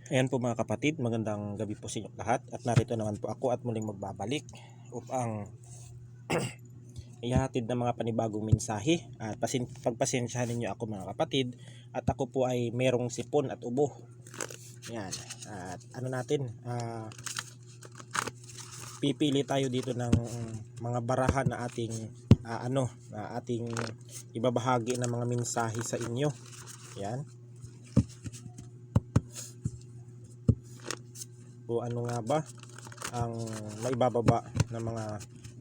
Ayan po mga kapatid, magandang gabi po sa inyo lahat. At narito naman po ako at muling magbabalik upang ihatid ng mga panibagong mensahe. At pagpasensyahan ninyo ako mga kapatid. At ako po ay merong sipon at ubo. Ayan. At ano natin, pipili tayo dito ng mga barahan na ating ating ibabahagi ng mga mensahe sa inyo. Ayan. O ano nga ba ang maibababa ng mga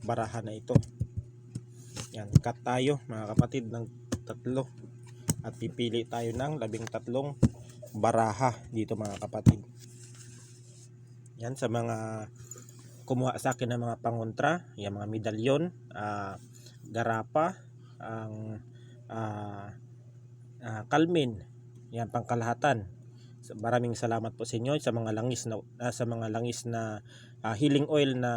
barahan na ito. Yan, cut tayo mga kapatid ng tatlo at pipili tayo ng 13 baraha dito mga kapatid. Yan, sa mga kumuha sa akin ng mga pangontra, yung mga medalyon, garapa, ang kalmin, yan pangkalahatan. Maraming salamat po sa inyo sa mga langis na healing oil na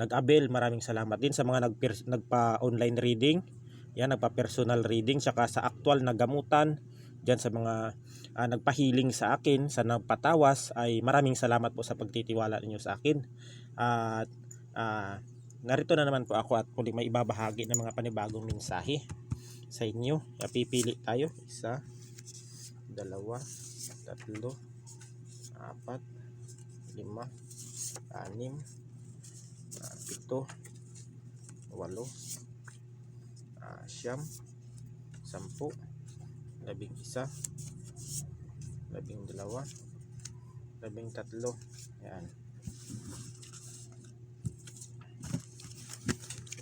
nag-abel. Maraming salamat din sa mga nagpa-online reading, yan, nagpa-personal reading, saka sa actual na gamutan diyan sa mga nagpa-healing sa akin, sa nagpatawas, ay maraming salamat po sa pagtitiwala niyo sa akin. At narito na naman po ako at muli may ibabahagi ng mga panibagong mensahe sa inyo. Pipili tayo, 1, 2, 3, 4, 5, 6, 7, 8, 9, 10, 11, 12, 13. Yan.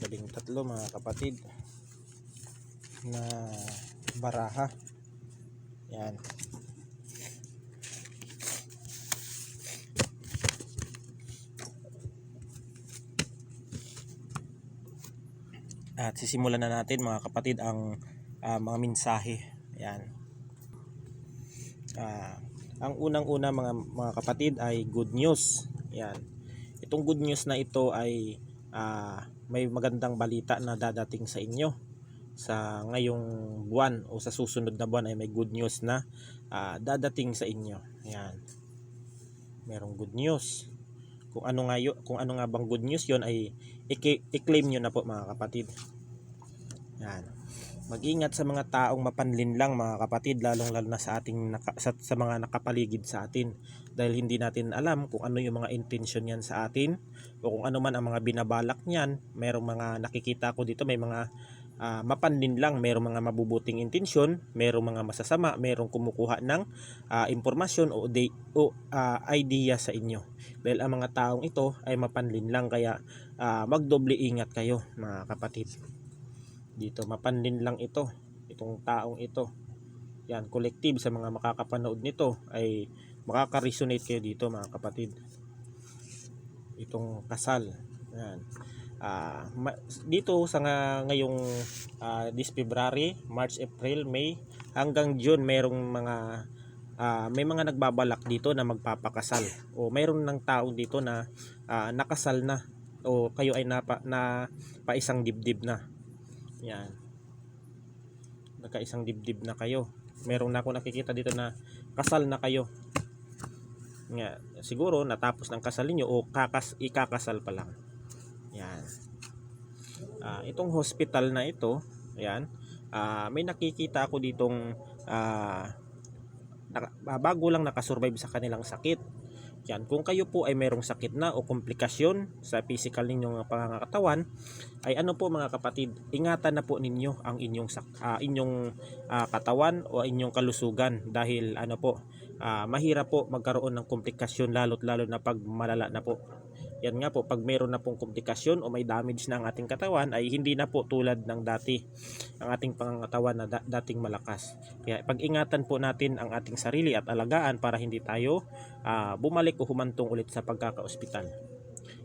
13 mga kapatid na baraha. Yan. At sisimulan na natin mga kapatid ang mga mensahe. Yan. Ang unang-una mga kapatid ay good news. Yan. Itong good news na ito ay may magandang balita na dadating sa inyo sa ngayong buwan o sa susunod na buwan. Ay may good news na dadating sa inyo. Yan. Merong good news. Kung ano nga bang good news yon ay i-claim nyo na po mga kapatid. Yan. Mag-ingat sa mga taong mapanlinlang mga kapatid, lalong-lalo na sa mga nakapaligid sa atin, dahil hindi natin alam kung ano yung mga intention niyan sa atin o kung ano man ang mga binabalak niyan. Merong mga nakikita ko dito, may mga mapanlinlang, merong mga mabubuting intensyon, merong mga masasama, merong kumukuha ng impormasyon o idea sa inyo. Dahil ang mga taong ito ay mapanlinlang, kaya magdoble ingat kayo mga kapatid. Dito mapanlinlang ito, itong taong ito. Yan, collective, sa mga makakapanood nito ay makaka-resonate kayo dito mga kapatid. Itong kasal. Yan. Dito sa ngayong this February, March, April, May hanggang June, merong mga may mga nagbabalak dito na magpapakasal, o mayroon ng tao dito na nakasal na, o kayo ay paisang dibdib na. Yan, nakaisang dibdib na kayo. Meron na ako nakikita dito na kasal na kayo. Nga, siguro natapos ng kasal niyo o ikakasal pa lang. Yan. Itong hospital na ito, yan, may nakikita ako ditong bago lang nakasurvive sa kanilang sakit. Yan, kung kayo po ay merong sakit na o komplikasyon sa physical ninyong pangangatawan, ay ano po mga kapatid, ingatan na po ninyo ang inyong katawan o inyong kalusugan, dahil ano po, mahirap po magkaroon ng komplikasyon, lalo na pag malala na po. Yan nga po, pag meron na pong komplikasyon o may damage na ang ating katawan, ay hindi na po tulad ng dati ang ating pangangatawan na dating malakas. Kaya pag-ingatan po natin ang ating sarili at alagaan para hindi tayo bumalik o humantong ulit sa pagkaka-ospital.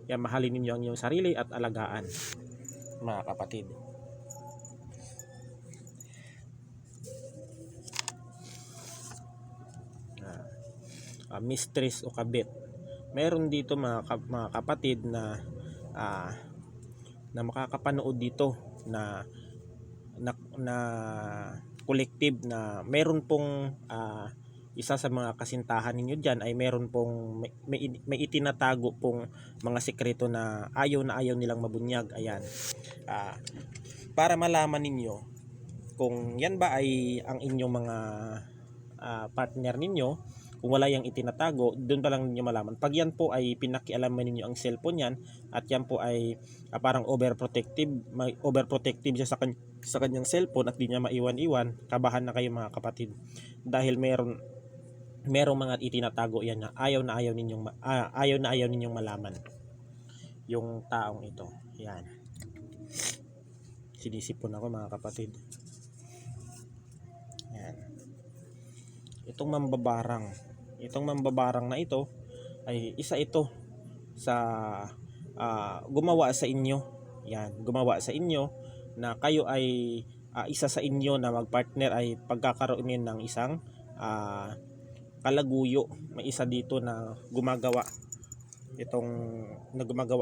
Yan, mahalin ninyo ang inyong sarili at alagaan mga kapatid. Mistress o kabit. Meron dito mga kapatid na makakapanood dito na collective na meron pong isa sa mga kasintahan ninyo diyan ay meron pong may itinatago pong mga sikreto na ayaw nilang mabunyag. Ayan. Para malaman ninyo kung yan ba ay ang inyong mga partner ninyo, kung wala yang itinatago, doon pa lang ninyo malaman. Pag yan po ay pinakialaman ninyo ang cellphone yan at yan po ay parang overprotective siya sa kanyang cellphone at di niya maiwan-iwan, kabahan na kayo mga kapatid. Dahil merong mga itinatago yan na ayaw ninyong malaman yung taong ito. Yan. Sinisipon ako mga kapatid. Yan. Itong mambabarang na ito ay isa ito sa gumawa sa inyo. Yan, gumawa sa inyo na kayo ay isa sa inyo na magpartner ay pagkakaroon ng isang kalaguyo. May isa dito na gumagawa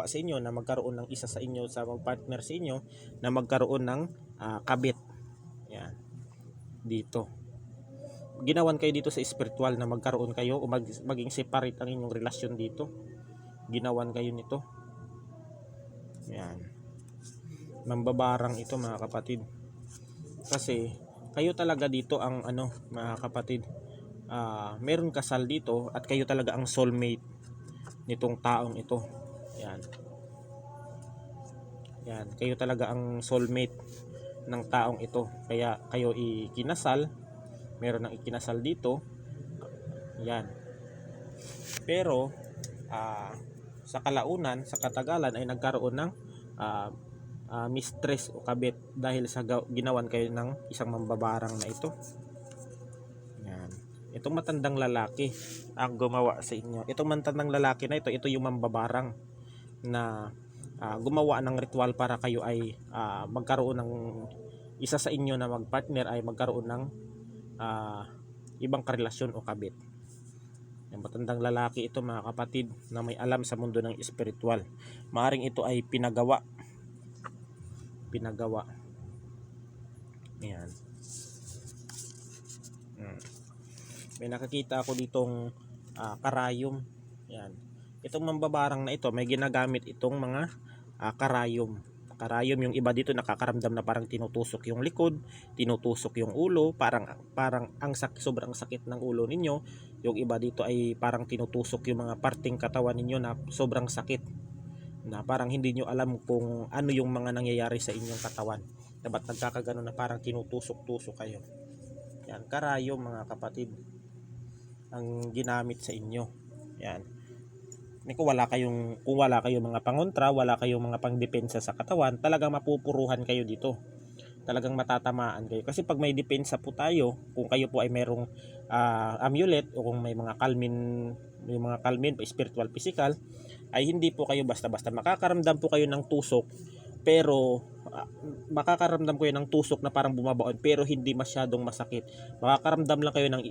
sa inyo na magkaroon ng isa sa inyo sa magpartner sa inyo na magkaroon ng kabit. Yan. Dito. Ginawan kayo dito sa spiritual na magkaroon kayo o maging separate ang inyong relasyon dito. Ginawan kayo nito. Yan. Mambabarang ito mga kapatid. Kasi kayo talaga dito ang mga kapatid. Meron kasal dito at kayo talaga ang soulmate nitong taong ito. Yan. Yan. Kayo talaga ang soulmate ng taong ito. Kaya kayo ikinasal. Meron ng ikinasal dito. Yan. Pero sa kalaunan, sa katagalan ay nagkaroon ng mistress o kabit dahil sa ginawan kayo ng isang mambabarang na ito. Yan. Itong matandang lalaki ang gumawa sa inyo. Itong matandang lalaki na ito yung mambabarang na gumawa ng ritual para kayo ay magkaroon ng isa sa inyo na magpartner ay magkaroon ng ibang karelasyon o kabit. Yung matandang lalaki ito mga kapatid na may alam sa mundo ng espiritual. Maaring ito ay pinagawa. Ayan. May nakakita ako ditong karayom. Ayan. Itong mambabarang na ito may ginagamit itong mga karayom. Karayom, yung iba dito nakakaramdam na parang tinutusok yung likod, tinutusok yung ulo, parang sobrang sakit ng ulo ninyo. Yung iba dito ay parang tinutusok yung mga parting katawan ninyo na sobrang sakit, na parang hindi nyo alam kung ano yung mga nangyayari sa inyong katawan, na ba't nagkakagano na parang tinutusok-tusok kayo. Yan, karayom mga kapatid ang ginamit sa inyo. Yan. Kung wala kayong mga pangontra, wala kayong mga pangdepensa sa katawan, talagang mapupuruhan kayo dito. Talagang matatamaan kayo. Kasi pag may depensa po tayo, kung kayo po ay merong amulet o kung may mga kalmin, spiritual, physical, ay hindi po kayo basta-basta. Makakaramdam po kayo ng tusok, pero makakaramdam kayo ng tusok na parang bumabaon, pero hindi masyadong masakit. Makakaramdam lang kayo ng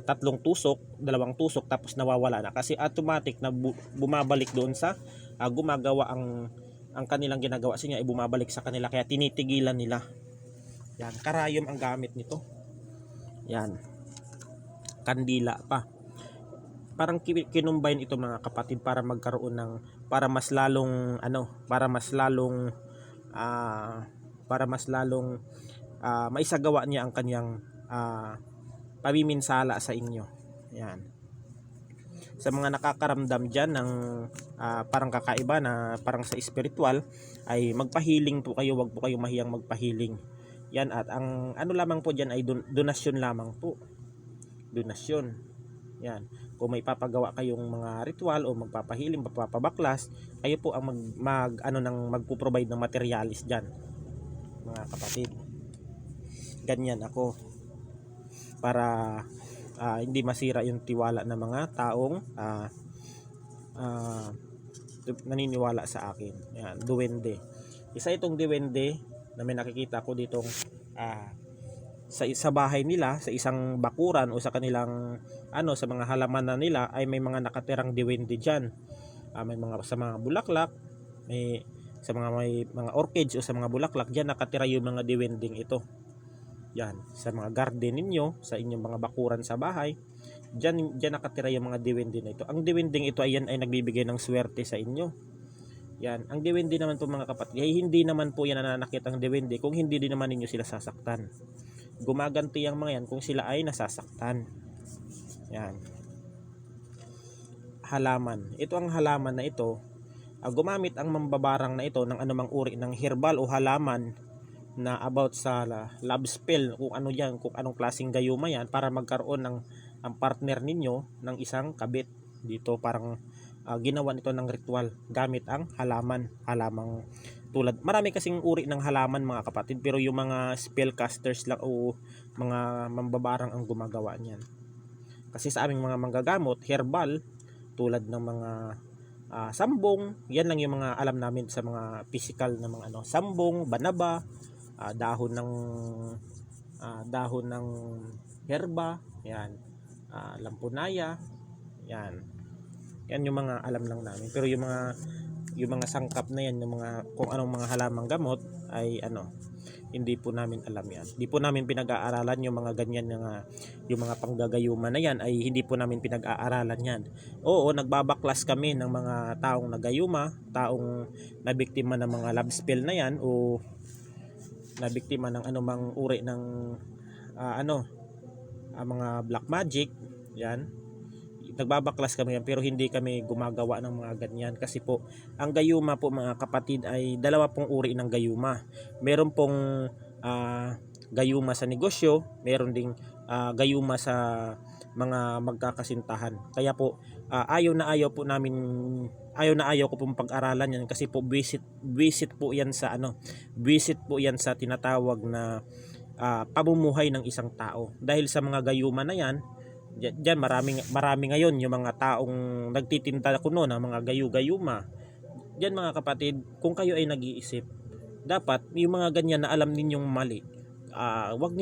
tatlong tusok, dalawang tusok, tapos nawawala na kasi automatic na bumabalik doon sa gumagawa ang kanilang ginagawa sa inyo ay bumabalik sa kanila, kaya tinitigilan nila. Yan, karayom ang gamit nito. Yan, kandila pa. Parang kinumbine ito mga kapatid para magkaroon ng para mas lalong maisagawa niya ang kanyang pamiminsala sa inyo. Yan. Sa mga nakakaramdam dyan ng parang kakaiba na parang sa spiritual, ay magpahiling po kayo, wag po kayo mahiyang magpahiling. Yan, at ang lamang po dyan ay donasyon lamang po. Donasyon. Yan. Kung may papagawa kayong mga ritual o magpapahiling, magpapabaklas, kayo po ang magpo-provide ng materialis dyan, mga kapatid. Ganyan ako. Para hindi masira yung tiwala ng mga taong naniniwala sa akin. Yan, duwende. Isa itong duwende na may nakikita ko ditong sa bahay nila, sa isang bakuran o sa kanilang sa mga halamanan nila ay may mga nakatirang duwende diyan. May mga sa mga bulaklak, may mga orchids o sa mga bulaklak diyan nakatira yung mga duwending ito. Yan, sa mga garden ninyo, sa inyong mga bakuran sa bahay, diyan nakatira yung mga diwindi na ito. Ang diwinding ito ay nagbibigay ng swerte sa inyo. Yan, ang diwindi naman po mga kapatid, ay hindi naman po yan nananakit ang diwindi kung hindi din naman ninyo sila sasaktan. Gumaganti ang mga yan kung sila ay nasasaktan. Yan. Halaman. Ito ang halaman na ito. Gumamit ang mambabarang na ito ng anumang uri ng herbal o halaman na about sa love spell, kung ano yan, kung anong klaseng gayuma yan, para magkaroon ng ang partner ninyo ng isang kabit. Dito parang ginawa nito ng ritual gamit ang halamang tulad. Marami kasing uri ng halaman mga kapatid, pero yung mga spellcasters lang o mga mambabarang ang gumagawa niyan. Kasi sa aming mga manggagamot, herbal, tulad ng mga sambong, yan lang yung mga alam namin sa mga physical na mga sambong, banaba, dahon ng herba, yan, lampunaya, yan yung mga alam lang namin. Pero yung mga sangkap na yan, yung mga kung anong mga halamang gamot ay hindi po namin alam yan. Hindi po namin pinag-aaralan yung mga ganyan yung mga panggagayuma na yan, ay hindi po namin pinag-aaralan yan. Oo, nagbabaklas kami ng mga taong nagayuma, taong nabiktima ng mga love spell na yan, o nabiktima ng anumang uri ng mga black magic, yan. Nagbabaklas kami yan, pero hindi kami gumagawa ng mga ganyan. Kasi po, ang gayuma po mga kapatid ay dalawa pong uri ng gayuma. Meron pong gayuma sa negosyo, meron ding gayuma sa mga magkakasintahan. Kaya po ayaw na ayaw ko pong pag-aralan yan, kasi po visit po yan sa visit po yan sa tinatawag na pamumuhay ng isang tao. Dahil sa mga gayuma na yan, diyan marami ngayon yung mga taong nagtitinda kuno ng mga gayuma. Diyan mga kapatid, kung kayo ay nag-iisip, dapat yung mga ganyan na alam ninyong mali, wag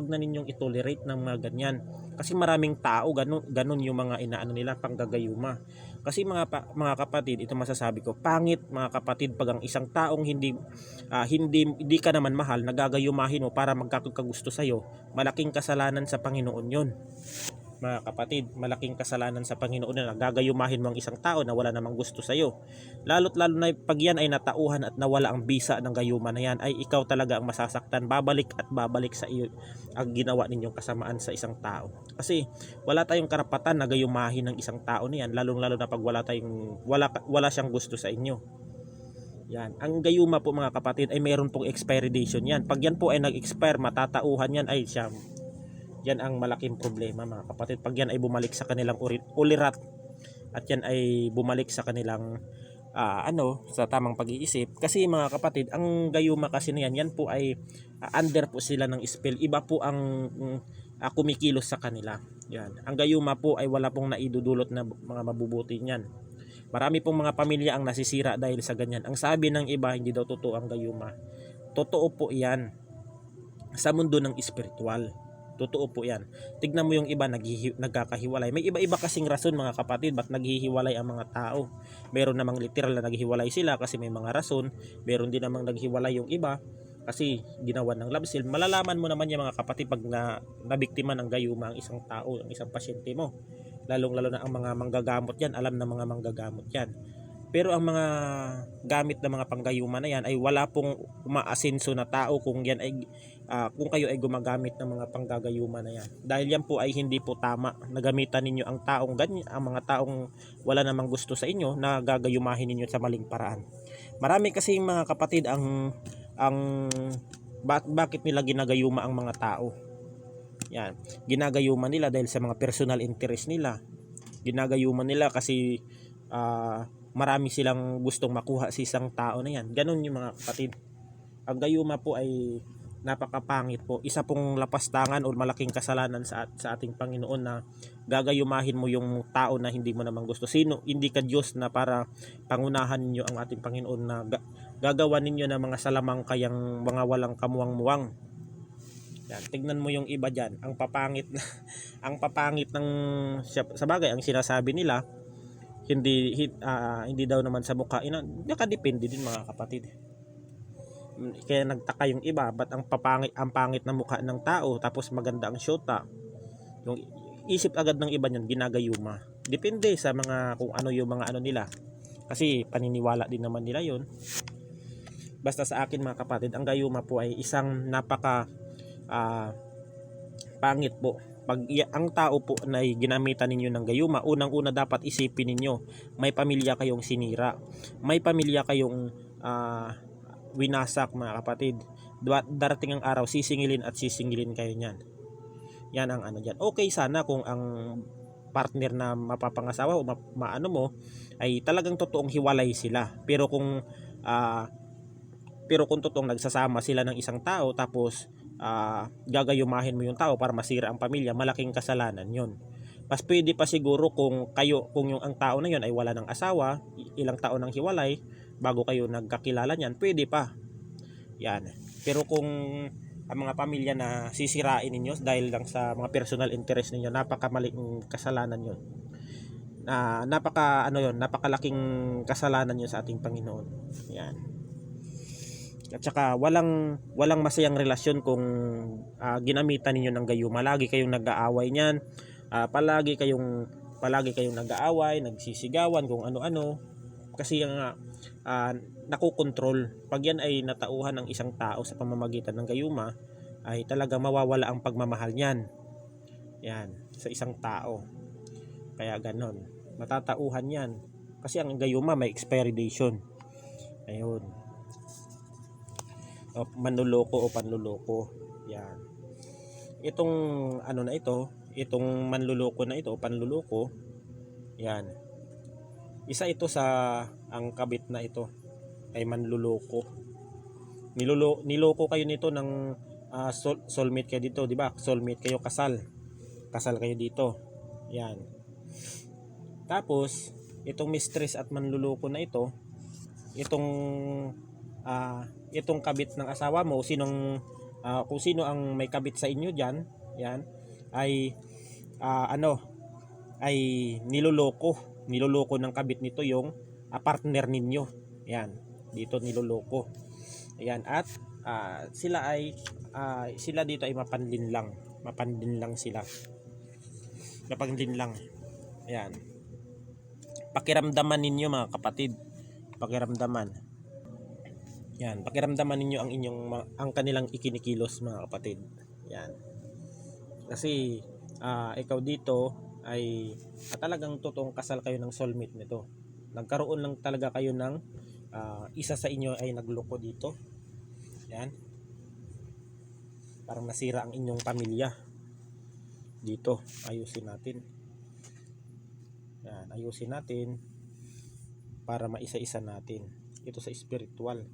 na ninyong itolerate ng mga ganyan. Kasi maraming tao ganun yung mga inaano nila, panggagayuma. Kasi mga kapatid, ito masasabi ko, pangit mga kapatid pag ang isang taong hindi ka naman mahal, nagagayumahin mo para magkakagusto sa iyo. Malaking kasalanan sa Panginoon 'yon. Mga kapatid, malaking kasalanan sa Panginoon na gagayumahin mo ang isang tao na wala namang gusto sa iyo. Lalo na pag yan ay natauhan at nawala ang bisa ng gayuma na yan, ay ikaw talaga ang masasaktan. Babalik at babalik sa iyo ang ginawa ninyong kasamaan sa isang tao. Kasi wala tayong karapatan na gayumahin ng isang tao niyan, lalong-lalo na pag wala siyang gusto sa inyo. Yan. Ang gayuma po mga kapatid ay mayroon pong expiry date yan. Pag yan po ay nag-expire, matatauhan yan, ay siya. Yan ang malaking problema mga kapatid. Pag yan ay bumalik sa kanilang ulirat, at yan ay bumalik sa kanilang sa tamang pag-iisip. Kasi mga kapatid, ang gayuma kasi na yan po ay under po sila ng spell. Iba po ang kumikilos sa kanila. Yan. Ang gayuma po ay wala pong naidudulot na mga mabubuti niyan. Marami pong mga pamilya ang nasisira dahil sa ganyan. Ang sabi ng iba, hindi daw totoo ang gayuma. Totoo po yan sa mundo ng espiritual. Totoo po yan. Tignan mo yung iba nagkakahiwalay. May iba-iba kasing rason mga kapatid ba't naghihiwalay ang mga tao. Meron namang literal na naghihiwalay sila kasi may mga rason. Meron din namang naghiwalay yung iba kasi ginawa ng love spell. Malalaman mo naman yung mga kapatid pag nabiktima ng gayuma ang isang tao, ang isang pasyente mo. Lalong-lalo na ang mga manggagamot yan. Alam na mga manggagamot yan. Pero ang mga gamit ng mga panggayuma na yan ay wala pong umaasenso na tao kung kayo ay gumagamit ng mga panggagayuma na yan. Dahil yan po ay hindi po tama. Nagamitan ninyo ang mga taong wala namang gusto sa inyo na gagayumahin ninyo sa maling paraan. Marami kasi mga kapatid bakit nila ginagayuma ang mga tao. Yan. Ginagayuma nila dahil sa mga personal interest nila. Ginagayuma nila kasi marami silang gustong makuha sa isang tao na yan. Ganun yung mga kapatid. Ang gayuma po ay napakapangit po. Isa pong lapastangan o malaking kasalanan sa ating Panginoon na gagayumahin mo yung tao na hindi mo namang gusto. Hindi ka Diyos na para pangunahan ninyo ang ating Panginoon na gagawa ninyo ng mga salamang kayang mga walang kamuwang-muwang. Yan, tignan mo yung iba dyan. Ang papangit ng sa bagay ang sinasabi nila, hindi daw naman sa mukha. Nakadepende din mga kapatid. Kaya nagtaka yung iba, ba't ang pangit na mukha ng tao tapos maganda ang syota. Yung isip agad ng iba niyan, ginagayuma. Depende sa mga kung ano yung mga ano nila. Kasi paniniwala din naman nila yon. Basta sa akin mga kapatid, ang gayuma po ay isang napaka pangit po. Pag ang tao po na ginamitan ninyo ng gayuma, unang-una dapat isipin ninyo, may pamilya kayong sinira. May pamilya kayong winasak mga kapatid. Darating ang araw, sisingilin at sisingilin kayo niyan. Yan ang ano diyan. Okay sana kung ang partner na mapapangasawa o maano mo ay talagang totoong hiwalay sila. Pero kung totoong nagsasama sila ng isang tao tapos gagayumahin mo yung tao para masira ang pamilya, malaking kasalanan yun. Mas pwede pa siguro kung yung ang tao na yun ay wala ng asawa, ilang taon nang hiwalay bago kayo nagkakilala niyan, pwede pa. Yan. Pero kung ang mga pamilya na sisirain ninyo dahil lang sa mga personal interest ninyo, napakamaling kasalanan yun. Napakalaking kasalanan yun sa ating Panginoon. Yan. At saka walang masayang relasyon kung ginamitan ninyo ng gayuma. Lagi kayong nag-aaway niyan. Palagi kayong nag-aaway, nagsisigawan kung ano-ano. Kasi ang nakokontrol. Pag yan ay natauhan ng isang tao sa pamamagitan ng gayuma, ay talaga mawawala ang pagmamahal niyan. Yan, sa isang tao. Kaya ganon. Matatauhan yan. Kasi ang gayuma may expiry date. Ayun. O manluloko o panluloko. Yan. Itong itong manluloko na ito o panluloko, yan. Isa ito sa ang kabit na ito ay manluloko. Niloko kayo nito ng soulmate kayo dito, di ba? Soulmate kayo, kasal kayo dito. Yan. Tapos itong mistress at manluloko na ito, itong kabit ng asawa mo, kung sino ang may kabit sa inyo diyan, yan ay ay niloloko ng kabit nito yung partner ninyo. Yan, dito niloloko. Ayan, at sila dito ay mapanlinlang sila. Mapanlinlang. Ayan. Pakiramdaman ninyo mga kapatid. Yan, pakiramdaman ninyo ang kanilang ikinikilos mga kapatid. Yan. Kasi ikaw dito ay talagang totoong kasal kayo ng soulmate nito. Nagkaroon lang talaga kayo ng isa sa inyo ay nagloko dito. Yan. Parang nasira ang inyong pamilya. Dito, ayusin natin. Yan, ayusin natin para maisa-isa natin. Ito sa spiritual.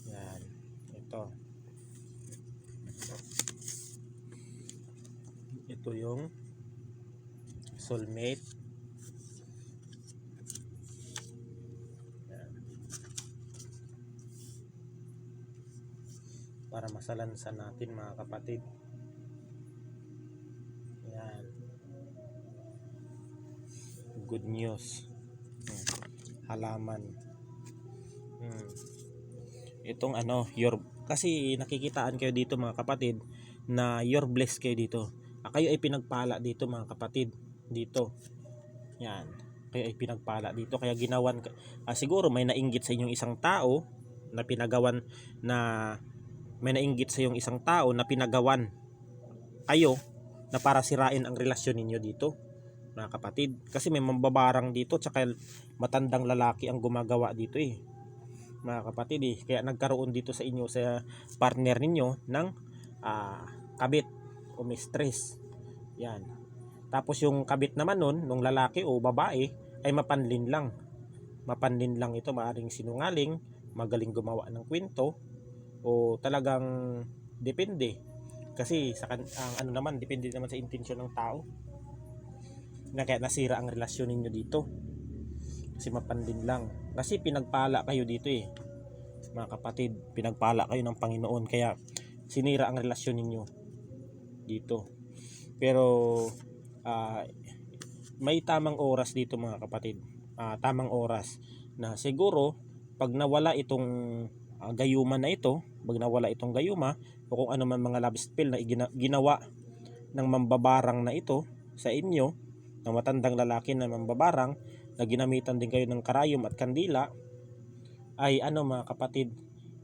Yan, ito. Ito yung soulmate. Yan. Para masalansan natin mga kapatid. Yan. Good news. Halaman. Itong kasi nakikitaan kayo dito mga kapatid na you're blessed kayo dito. Kayo ay pinagpala dito mga kapatid. Dito. Yan. Kayo ay pinagpala dito. Kaya ginawan, siguro may nainggit sa inyong isang tao na pinagawan kayo na para sirain ang relasyon ninyo dito mga kapatid. Kasi may mambabarang dito tsaka matandang lalaki ang gumagawa dito mga kapatid Kaya nagkaroon dito sa inyo, sa partner ninyo ng kabit o mistress. Yan. Tapos yung kabit naman nung lalaki o babae ay mapanlinlang ito, maaring sinungaling, magaling gumawa ng kwento, o talagang depende. Kasi depende naman sa intensyon ng tao na kaya nasira ang relasyon ninyo dito. Kasi mapanlinlang. Kasi pinagpala kayo dito mga kapatid, pinagpala kayo ng Panginoon, kaya sinira ang relasyon ninyo dito. Pero may tamang oras dito mga kapatid. Tamang oras na siguro pag nawala itong gayuma na ito, pag nawala itong gayuma o kung ano man mga love spell na ginawa ng mambabarang na ito sa inyo, ng matandang lalaki na mambabarang na ginamitan din kayo ng karayom at kandila, ay ano mga kapatid,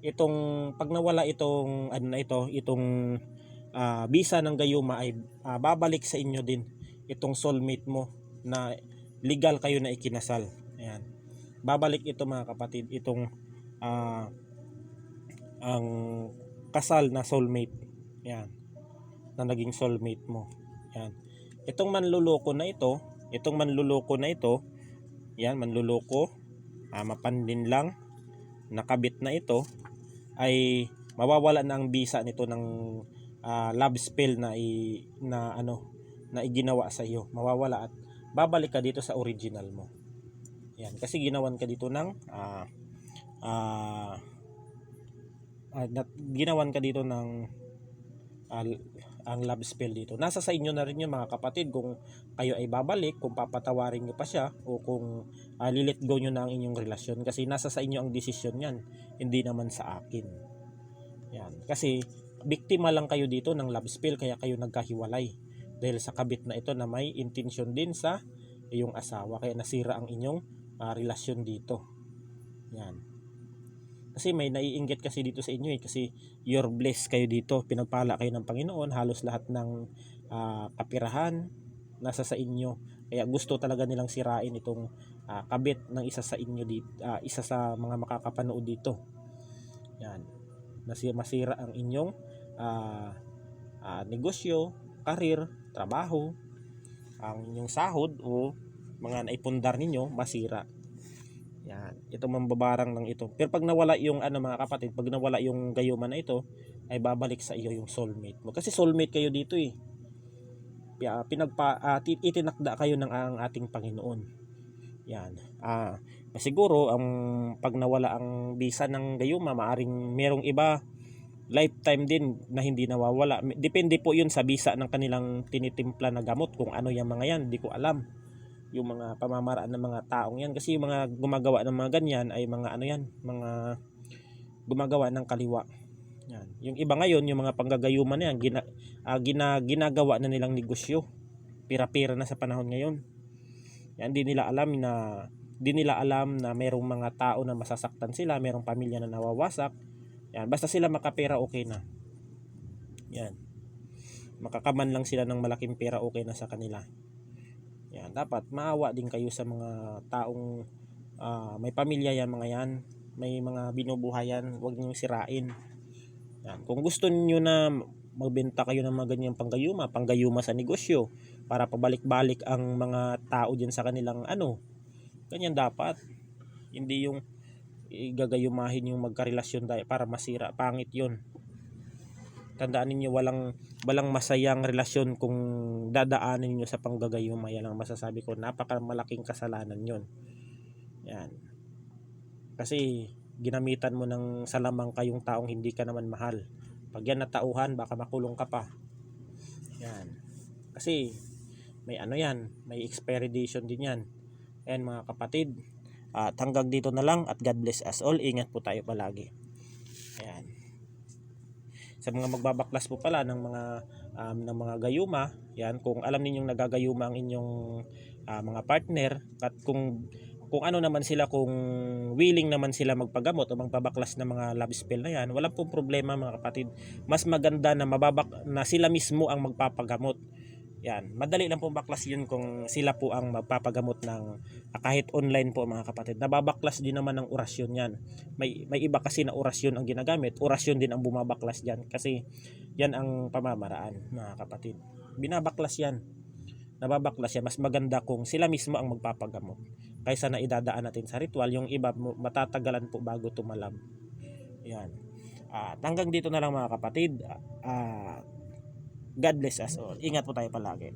itong pag nawala itong ano na ito, itong bisa ng gayuma ay babalik sa inyo din itong soulmate mo na legal kayo na ikinasal. Ayan. Babalik ito mga kapatid, itong ang kasal na soulmate. Ayan. Na naging soulmate mo. Ayan. Itong manluloko na ito, yan, manluloko, mapandin lang, nakabit na ito, ay mawawala na ang bisa nito ng love spell na iginawa sa iyo. Mawawala at babalik ka dito sa original mo. Yan, kasi ginawan ka dito ng ginawan ka dito ng ang love spell dito. Nasa sa inyo na rin yun mga kapatid, kung kayo ay babalik, kung papatawarin nyo pa siya, o kung lilet go nyo na ang inyong relasyon, kasi nasa sa inyo ang desisyon yan, hindi naman sa akin. Yan. Kasi biktima lang kayo dito ng love spell, kaya kayo nagkahiwalay dahil sa kabit na ito na may intention din sa iyong asawa, kaya nasira ang inyong relasyon dito. Yan. Kasi may naiinggit kasi dito sa inyo kasi you're blessed kayo dito, pinagpala kayo ng Panginoon, halos lahat ng kapirahan nasa sa inyo, kaya gusto talaga nilang sirain itong kabit ng isa sa inyo dito, isa sa mga makakapanood dito. Yan, masira ang inyong negosyo, karir, trabaho, ang inyong sahod o mga naipundar ninyo masira. Yan, itong mambabarang ng ito. Pero pag nawala yung mga kapatid, pag nawala yung gayuma na ito, ay babalik sa iyo yung soulmate mo. Kasi soulmate kayo dito eh. Itinakda kayo ng ang ating Panginoon. Yan. Siguro ang pag nawala ang bisa ng gayuma, maaring merong iba lifetime din na hindi nawawala. Depende po yun sa bisa ng kanilang tinitimpla na gamot, kung ano yung mga yan, hindi ko alam. Yung mga pamamaraan ng mga taong yan, kasi yung mga gumagawa ng mga ganyan ay mga mga gumagawa ng kaliwa. Yan. Yung iba ngayon, yung mga panggagayuman na yan, ginagawa na nilang negosyo, pira-pira na sa panahon ngayon. Yan, di nila alam na merong mga tao na masasaktan sila, merong pamilya na nawawasak. Yan, basta sila makapera, okay na. Yan, makakaman lang sila ng malaking pera, okay na sa kanila. Yan, dapat maawa din kayo sa mga taong may pamilya yan, mga yan, may mga binubuhayan, huwag niyo sirain. Yan. Kung gusto niyo na magbenta kayo ng mga ganyang panggayuma sa negosyo para pabalik-balik ang mga tao diyan sa kanilang ganyan dapat. Hindi yung igagayumahin yung magkarelasyon dahil para masira, pangit 'yun. Tandaan niyo, walang masayang relasyon kung dadaanin niyo sa panggagayuma. Yan ang masasabi ko, napakamalaking kasalanan 'yon. Yan. Kasi ginamitan mo ng salamang kayong taong hindi ka naman mahal. Pag yan natauhan, baka makulong ka pa. Yan. Kasi may may expiry date din yan. Ayan mga kapatid. At hanggang dito na lang, at God bless us all. Ingat po tayo palagi. Ayan. Sa mga magbabaklas po pala ng mga gayuma, yan, kung alam ninyong nagagayuma ang inyong mga partner, at kung ano naman sila, kung willing naman sila magpagamot o magpabaklas ng mga love spell na yan, walang pong problema mga kapatid. Mas maganda na na sila mismo ang magpapagamot. Yan, madali lang pong baklas yun kung sila po ang magpapagamot ng kahit online po mga kapatid. Nababaklas din naman ng orasyon yan. May iba kasi na orasyon ang ginagamit, orasyon din ang bumabaklas dyan, kasi yan ang pamamaraan mga kapatid. Binabaklas yan, nababaklas yan. Mas maganda kung sila mismo ang magpapagamot kaysa na idadaan natin sa ritual. Yung iba matatagalan po bago tumalab. Yan. At hanggang dito na lang mga kapatid. God bless us all. Ingat po tayo palagi.